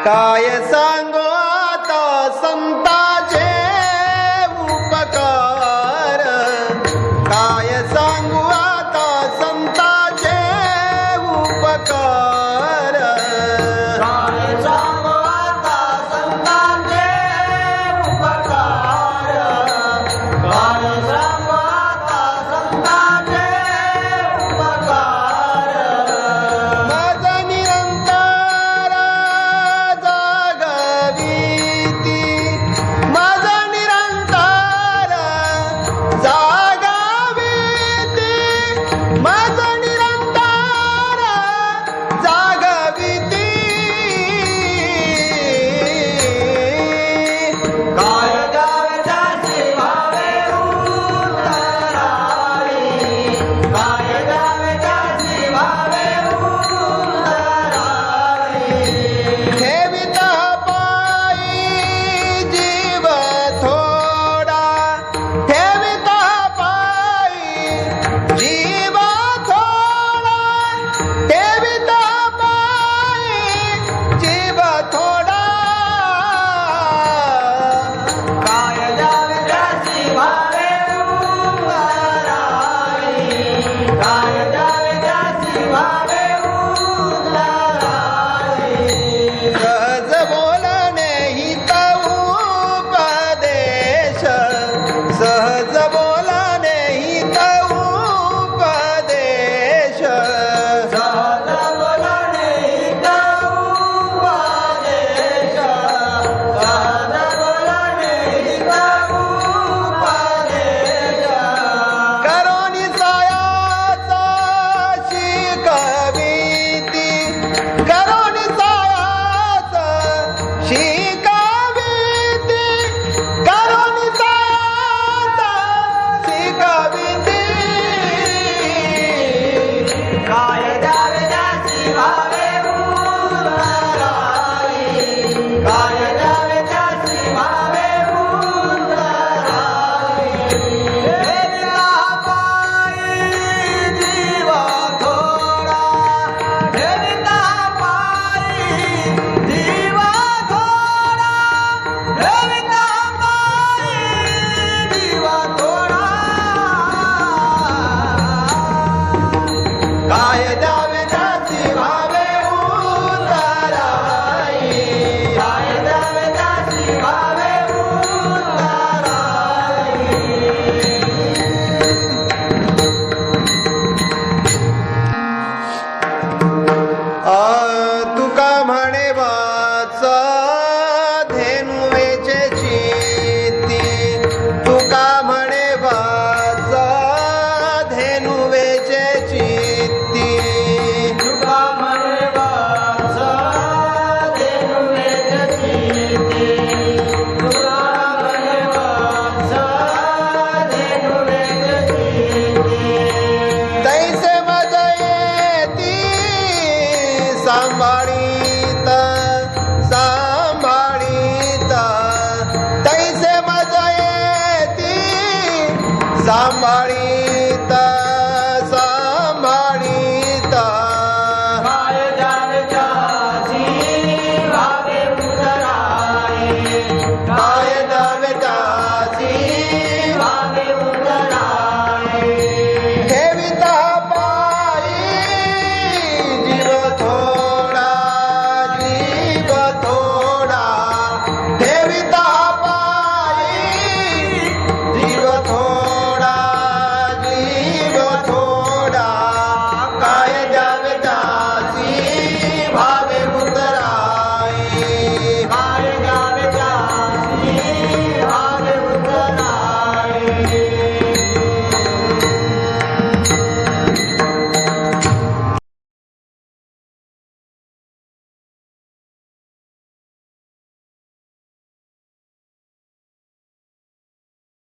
काय सांगू आता संताचे उपकार, काय सांगू आता संताचे उपकार, काय सांगू आता संतांचे उपकार, काय सांगू आता संतांचे उपकार. माझा निरंतर जागविती, माझा निरंतर जागविती, माझा निरंतर जागविती. काय द्यावे त्याची भावे उतरावी, काय द्यावे त्याची भावे उतरावी. ठेविता पायी जीव थोडा, ठेविता पायी जीव थोडा, ठेविता पायी जीव थोडा. काय द्यावे त्याची भावे उतरावी, काय द्यावे त्याची भावे उतरावी. सहज बोलणे हित उपदेश, सहज बोलणे हित उपदेश. सहज बोलणे हित उपदेश, सहज बोलणे हित उपदेश. करोनी सायाचा शिकविती, करोनी सायाचा शिकविती, करोनी सायाचा शिकविती. काय द्यावे त्याची भावे उतरावी, काय द्यावे त्याची भावे उतरावी. ठेविता पायी जीव थोडा, ठेविता पायी जीव थोडा, ठेविता पायी जीव थोडा. काय द्यावे त्याची भावे उतराई, काय द्यावे त्याची भावे उतरावी. तुका म्हणे वाच धेनुवेचे चित्ती, तुका म्हणे वाच धेनुवेचे चित्ती. तुका म्हणे वाच धेनुवेचे चित्ती, तुका म्हणे वाच धेनुवेचे चित्ती. तैसे मज येती सांभाळीत, सांभाळीत, तैसे मज येती सांभाळीत.